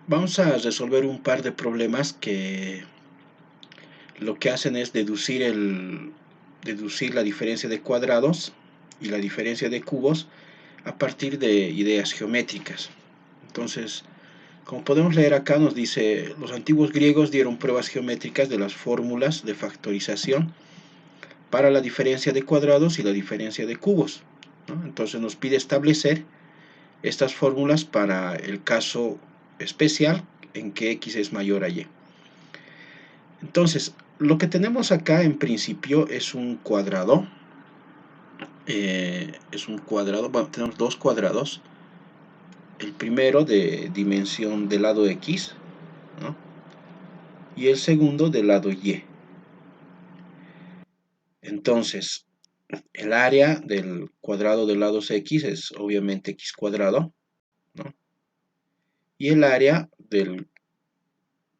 Vamos a resolver un par de problemas que lo que hacen es deducir la diferencia de cuadrados y la diferencia de cubos a partir de ideas geométricas. Entonces, como podemos leer acá, nos dice, los antiguos griegos dieron pruebas geométricas de las fórmulas de factorización para la diferencia de cuadrados y la diferencia de cubos, ¿no? Entonces nos pide establecer estas fórmulas para el caso especial en que x es mayor a y. Entonces, lo que tenemos acá en principio es un cuadrado. Bueno, tenemos dos cuadrados. El primero de dimensión del lado x, ¿no? Y el segundo del lado y. Entonces, el área del cuadrado del lado x es obviamente x cuadrado, ¿no? Y el área del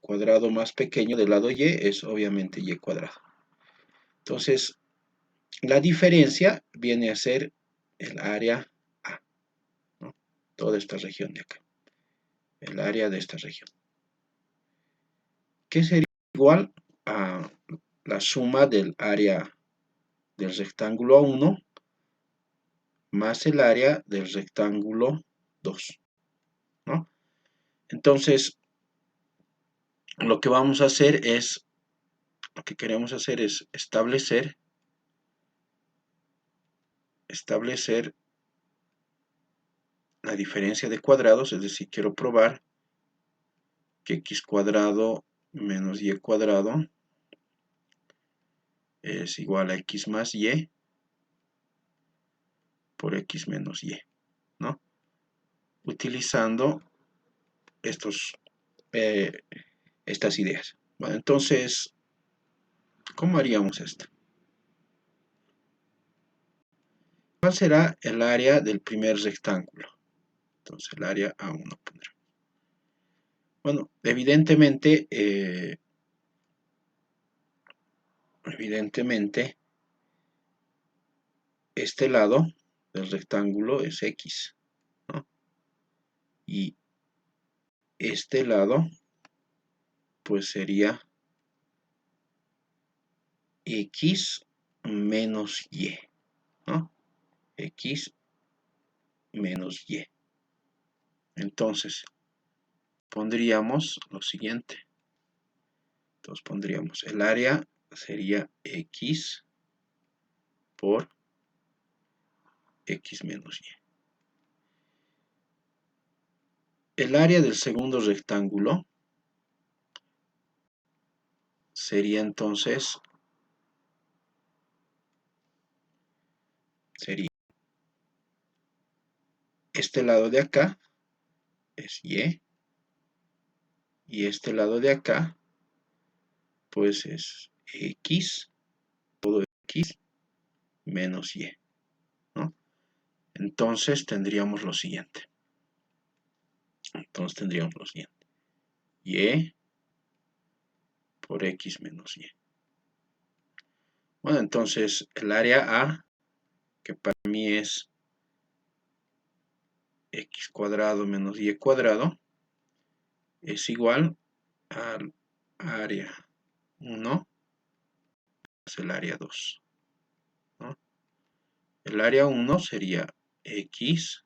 cuadrado más pequeño del lado y es obviamente y cuadrado. Entonces, la diferencia viene a ser el área A, ¿no? Toda esta región de acá, el área de esta región, que sería igual a la suma del área del rectángulo A1 más el área del rectángulo 2, ¿no? Entonces, lo que queremos hacer es establecer la diferencia de cuadrados, es decir, quiero probar que x cuadrado menos y cuadrado es igual a x más y por x menos y, ¿no? Utilizando estas ideas. Bueno, entonces, ¿cómo haríamos esto? ¿Cuál será el área del primer rectángulo? Entonces, el área A1 pondremos. Bueno, evidentemente, este lado del rectángulo es x, ¿no? Y este lado, pues sería x menos y, ¿no? X menos y. Entonces, pondríamos lo siguiente. Entonces, pondríamos el área sería x por x menos y. El área del segundo rectángulo sería entonces, este lado de acá es y este lado de acá pues es x, todo x menos y, ¿no? Entonces tendríamos lo siguiente. Y por x menos y. Bueno, entonces el área A, que para mí es x cuadrado menos y cuadrado, es igual al área 1 más el área 2, ¿no? El área 1 sería x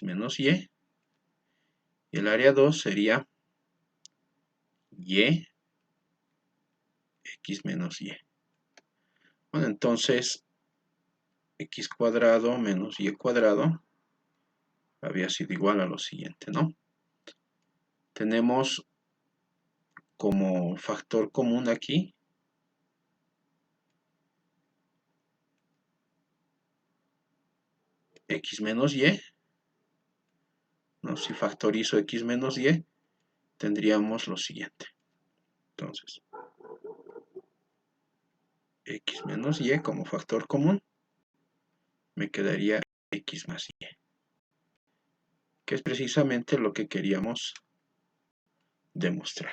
menos y el área 2 sería y x menos y. Bueno, entonces x cuadrado menos y cuadrado había sido igual a lo siguiente, ¿no? Tenemos como factor común aquí x menos y, ¿no? Si factorizo x menos y, tendríamos lo siguiente. Entonces, x menos y como factor común, me quedaría x más y, que es precisamente lo que queríamos demostrar,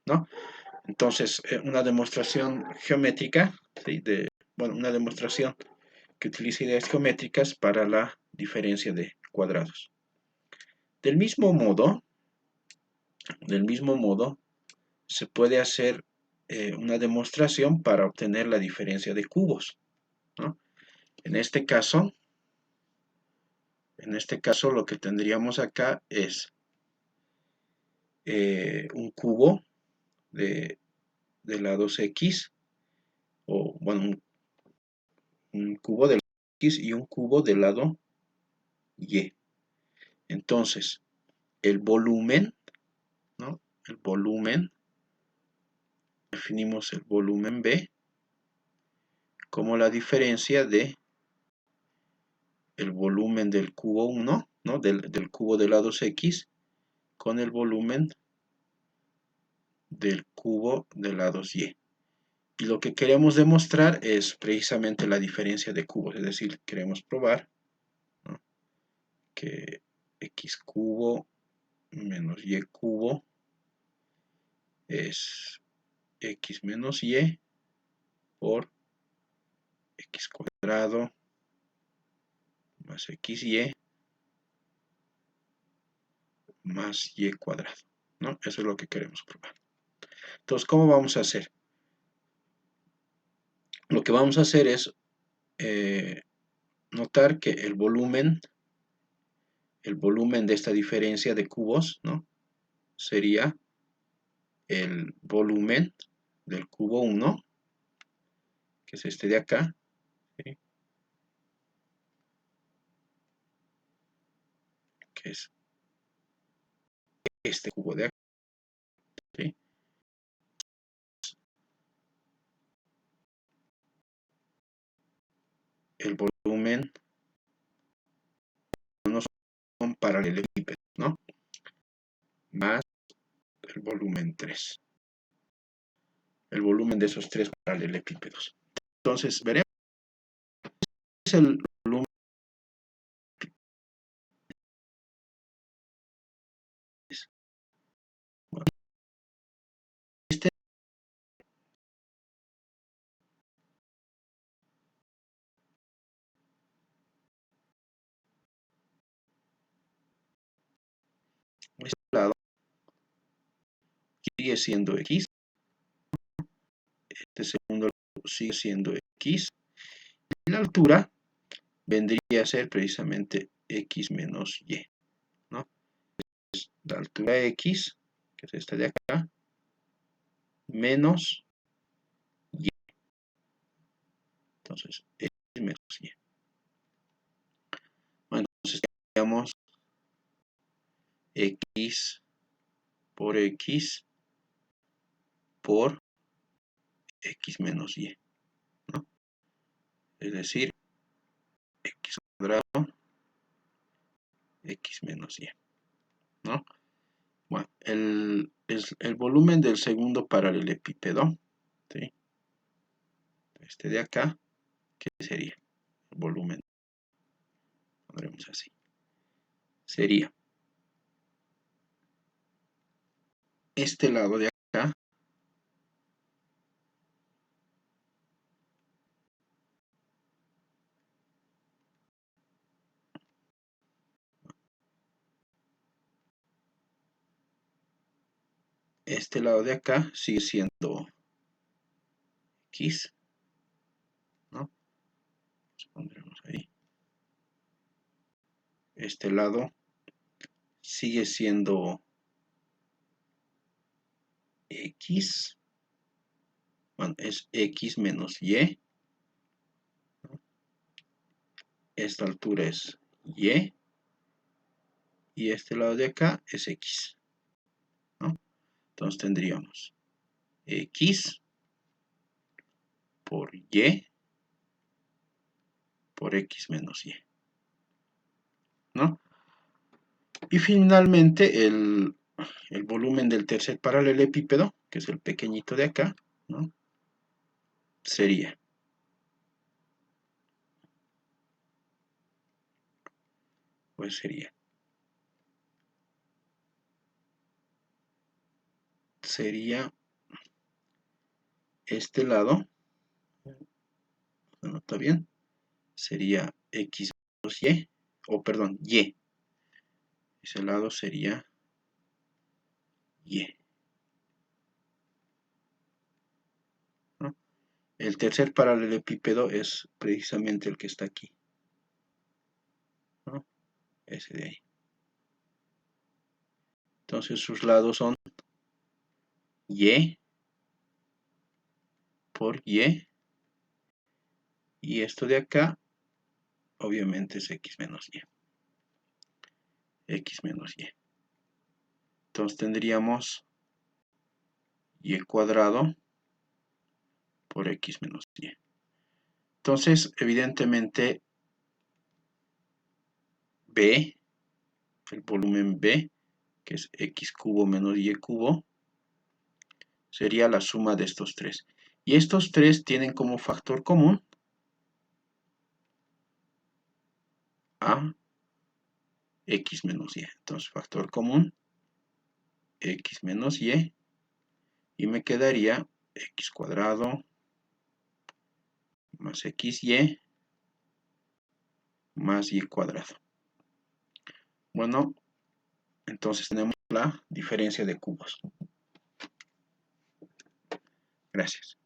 ¿no? Entonces, una demostración geométrica, ¿sí? Una demostración que utiliza ideas geométricas para la diferencia de cuadrados. Del mismo modo, se puede hacer una demostración para obtener la diferencia de cubos, ¿no? En este caso lo que tendríamos acá es un cubo de lados X, o bueno, un cubo del lado X y un cubo del lado Y. Entonces, el volumen, ¿no? El volumen, definimos el volumen B como la diferencia de el volumen del cubo 1, ¿no? Del cubo de lados X con el volumen del cubo de lados Y. Y lo que queremos demostrar es precisamente la diferencia de cubos, es decir, queremos probar, ¿no?, que x cubo menos y cubo es x menos y por x cuadrado más xy más y cuadrado, ¿no? Eso es lo que queremos probar. Entonces, ¿cómo vamos a hacer? Lo que vamos a hacer es notar que el volumen de esta diferencia de cubos, ¿no?, sería el volumen del cubo 1, que es este de acá, ¿sí?, que es este cubo de acá, ¿sí?, el volumen no son paralelepípedos, ¿no?, más el volumen 3, el volumen de esos tres paralelepípedos. Entonces, veremos el volumen. Este lado sigue siendo x, este segundo lado sigue siendo x, y la altura vendría a ser precisamente x menos y, ¿no? La altura x, que es esta de acá, menos y. Entonces, x menos y. Bueno, entonces tendríamos x por x por x menos y, ¿no? Es decir, x cuadrado x menos y, ¿no? Bueno, el volumen del segundo paralelepípedo, ¿sí?, este de acá, ¿qué sería? El volumen, pondremos así, sería este lado de acá, este lado de acá sigue siendo x, ¿no? Pondremos ahí. Este lado sigue siendo x, bueno, es x menos y, ¿no? Esta altura es y este lado de acá es x, ¿no? Entonces tendríamos x por y por x menos y, ¿no? Y finalmente el volumen del tercer paralelepípedo, que es el pequeñito de acá, ¿no?, sería este lado, ¿no está bien? Sería x menos y, o perdón, y. Ese lado sería Y. ¿No? El tercer paralelepípedo es precisamente el que está aquí, ¿no? Ese de ahí. Entonces sus lados son Y por Y. Y esto de acá, obviamente es X menos Y. X menos Y. Entonces tendríamos Y cuadrado por X menos Y. Entonces, evidentemente, B, el volumen B, que es X cubo menos Y cubo, sería la suma de estos tres. Y estos tres tienen como factor común a X menos Y. Entonces, factor común, X menos Y, y me quedaría X cuadrado más XY más Y cuadrado. Bueno, entonces tenemos la diferencia de cubos. Gracias.